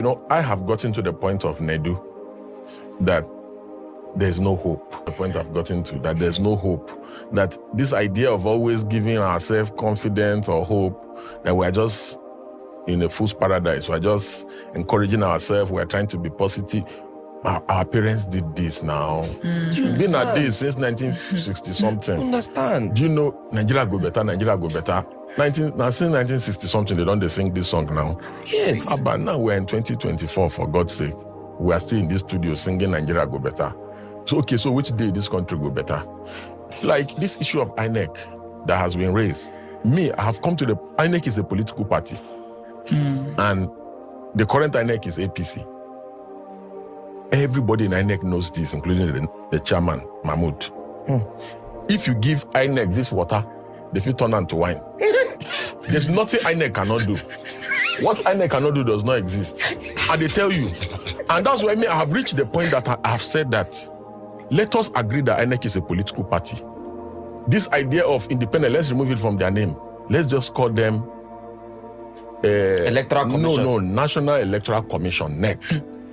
You know, I have gotten to the point of Nedu that there's no hope. The point I've gotten to, that there's no hope. That this idea of always giving ourselves confidence or hope, that we're just in a fool's paradise, we're just encouraging ourselves, we're trying to be positive. Our parents did this now. Been at this since 1960-something. Understand. Do you know Nigeria go better, Nigeria go better? Since 1960-something, they don't sing this song now. Yes. But now we're in 2024, for God's sake. We are still in this studio singing Nigeria go better. So, okay, so which day this country go better? Like this issue of INEC that has been raised. Me, I have come to INEC is a political party. And the current INEC is APC. Everybody in INEC knows this, including the chairman, Mahmoud. If you give INEC this water, they will turn into wine. There's nothing INEC cannot do. What INEC cannot do does not exist. And they tell you. And that's why I have reached the point that I have said that let us agree that INEC is a political party. This idea of independent, let's remove it from their name. Let's just call them Electoral Commission. No, National Electoral Commission, NEC.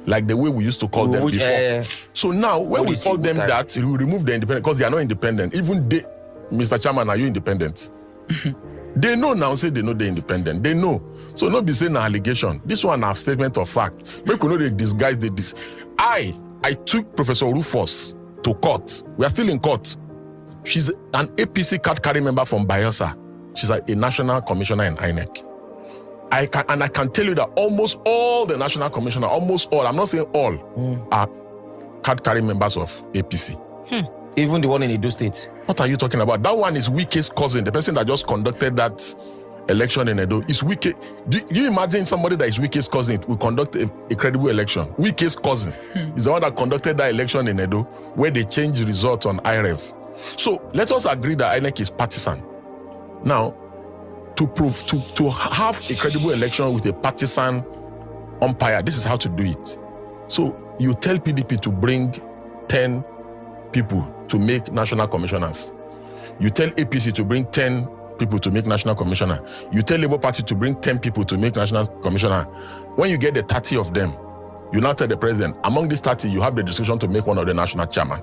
Like the way we used to call them before. So now, when we call them that, we remove the independent, because they are not independent. Even they, Mr. Chairman, are you independent? They know now, say they know they're independent. They know. So not be saying an allegation. This one a statement of fact. Make we know they disguise this. I took Professor Rufus to court. We are still in court. She's an APC card carrying member from Bayelsa. She's a national commissioner in INEC. I can tell you that almost all the national commissioner, almost all, I'm not saying all, are card carrying members of APC. Even the one in Edo State. What are you talking about? That one is Wike's cousin, the person that just conducted that election in Edo. Is Wike. Do you imagine somebody that is Wike's cousin will conduct a credible election? Wike's cousin is the one that conducted that election in Edo, where they changed results on IREV. So let us agree that INEC is partisan. Now, to have a credible election with a partisan umpire, this is how to do it. So you tell PDP to bring 10 people to make national commissioners. You tell APC to bring 10 people to make national commissioner. You tell Labour Party to bring 10 people to make national commissioner. When you get the 30 of them, you now tell the president, among these 30, you have the decision to make one of the national chairman.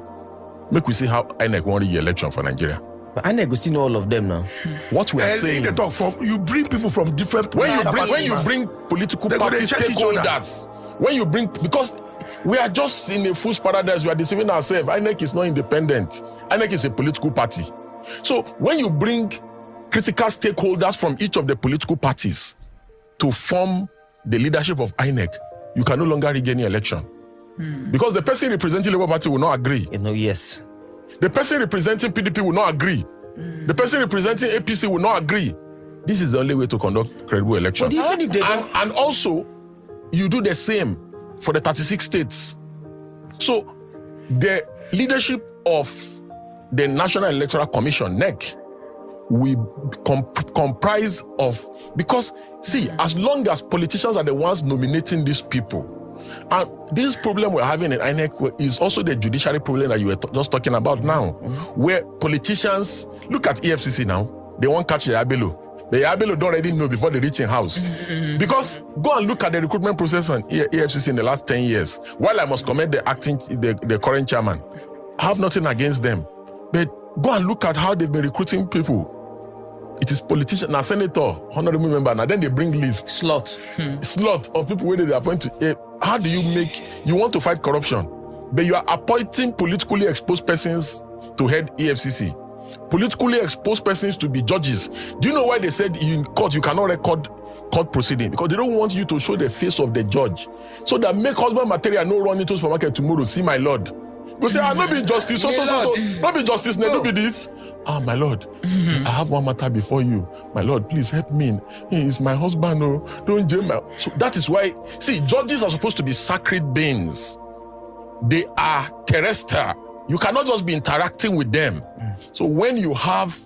Make we see how INEC won the election for Nigeria. But INEC will see all of them now. What we are saying, they talk from, you bring people from different. When you bring political party stakeholders, when you bring, because we are just in a fool's paradise, we are deceiving ourselves. INEC is not independent. INEC is a political party. So when you bring critical stakeholders from each of the political parties to form the leadership of INEC, you can no longer rig any election. Because the person representing Labour Party will not agree. Yes. The person representing PDP will not agree. The person representing APC will not agree. This is the only way to conduct credible election. But even if they and also, you do the same for the 36 states. So, the leadership of the National Electoral Commission, NEC, we comprise of, because, see, as long as politicians are the ones nominating these people, and this problem we're having in INEC is also the judiciary problem that you were just talking about now, where politicians, look at EFCC now, they won't catch Yabelo. The Yabelo don't already know before they reach in house. Because go and look at the recruitment process on EFCC in the last 10 years. While I must commend the current chairman, I have nothing against them. But go and look at how they've been recruiting people. It is politicians, now senator, honorable member, now then they bring list. slot of people where they appoint to. How do you you want to fight corruption, but you are appointing politically exposed persons to head EFCC, politically exposed persons to be judges. Do you know why they said in court you cannot record court proceeding? Because they don't want you to show the face of the judge. So that make husband material no run into supermarket tomorrow, see my lord. You say, not be justice, so, not be justice, no be this. My lord, I have one matter before you. My lord, please help me. He is my husband, no, don't jail my... So that is why, see, judges are supposed to be sacred beings. They are terrestrial. You cannot just be interacting with them. So when you have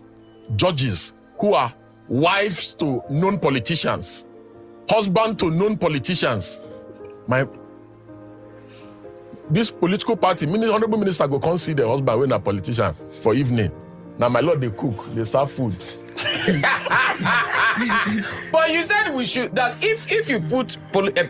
judges who are wives to known politicians, husband to known politicians, this political party, honorable minister go come see the husband when a politician for evening. Now my lord, they cook, they serve food. But you said we should, that if you put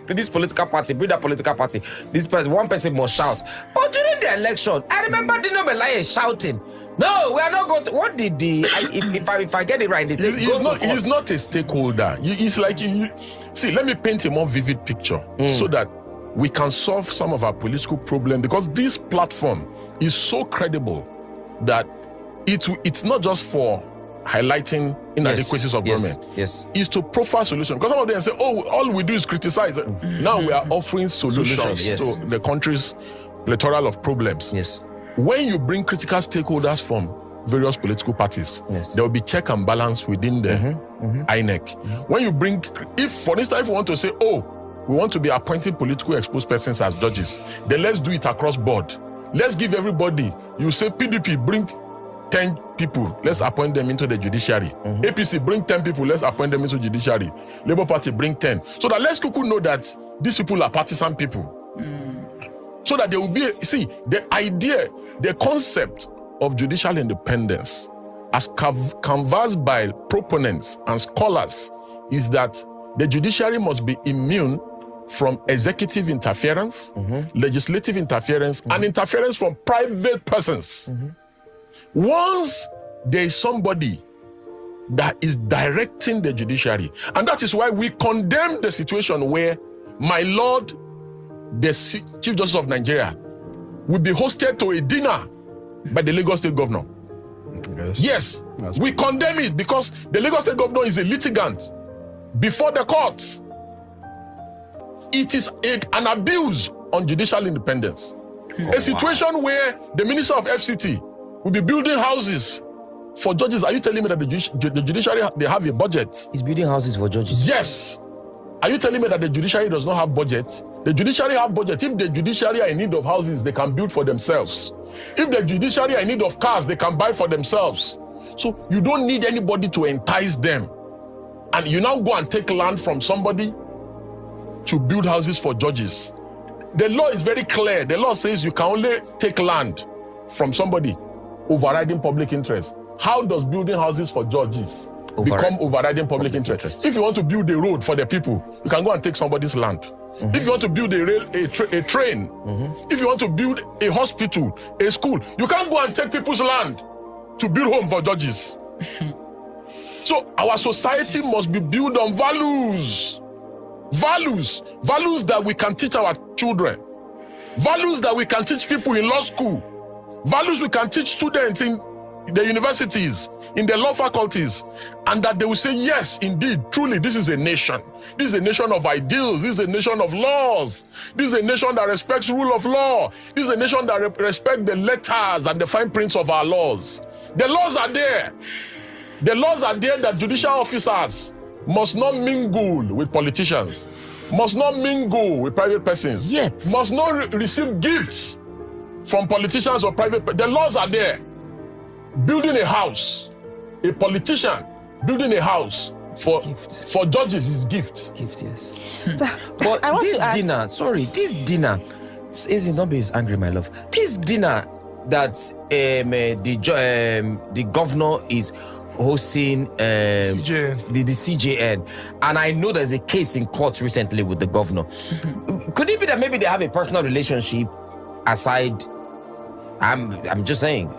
this political party, build a political party, this person, one person must shout. But during the election, I remember Dino Melaye shouting, "No, we are not going to." What did if I get it right, they say he's not a stakeholder. It's like see. Let me paint a more vivid picture so that we can solve some of our political problems, because this platform is so credible that it's not just for highlighting inadequacies of government. Yes. Is to profile solutions. Because some of them say, "Oh, all we do is criticize." Now we are offering solutions to the country's plethora of problems. Yes. When you bring critical stakeholders from various political parties, there will be check and balance within the INEC. When you bring, if for instance, if we want to say, "Oh, we want to be appointing politically exposed persons as judges," then let's do it across board. Let's give everybody. You say PDP, bring 10 people, let's appoint them into the judiciary. APC, bring 10 people, let's appoint them into judiciary. Labour Party, bring 10. So that let's know that these people are partisan people. So that there will be, the idea, the concept of judicial independence as canvassed by proponents and scholars is that the judiciary must be immune from executive interference, legislative interference, and interference from private persons. Once there is somebody that is directing the judiciary, and that is why we condemn the situation where my lord, the Chief Justice of Nigeria, will be hosted to a dinner by the Lagos State Governor. Yes, we condemn it because the Lagos State Governor is a litigant before the courts. It is an abuse on judicial independence. A situation where the Minister of FCT will be building houses for judges. Are you telling me that the judiciary, they have a budget? He's building houses for judges. Yes. Are you telling me that the judiciary does not have budget? The judiciary have budget. If the judiciary are in need of houses, they can build for themselves. If the judiciary are in need of cars, they can buy for themselves. So you don't need anybody to entice them. And you now go and take land from somebody to build houses for judges. The law is very clear. The law says you can only take land from somebody overriding public interest. How does building houses for judges become overriding public interest? If you want to build a road for the people, you can go and take somebody's land. If you want to build a train, if you want to build a hospital, a school, you can't go and take people's land to build home for judges. So our society must be built on values. Values that we can teach our children. Values that we can teach people in law school. Values we can teach students in the universities, in the law faculties, and that they will say, yes, indeed, truly, this is a nation. This is a nation of ideals. This is a nation of laws. This is a nation that respects rule of law. This is a nation that respects the letters and the fine prints of our laws. The laws are there. The laws are there that judicial officers must not mingle with politicians, must not mingle with private persons, must not receive gifts from politicians or private. The laws are there. Building a house, a politician building a house for judges is gift. Gift, yes. But I want this to ask, this dinner, is not be angry, my love. This dinner that the governor is hosting the CJN, and I know there's a case in court recently with the governor. Could it be that maybe they have a personal relationship aside? I'm just saying.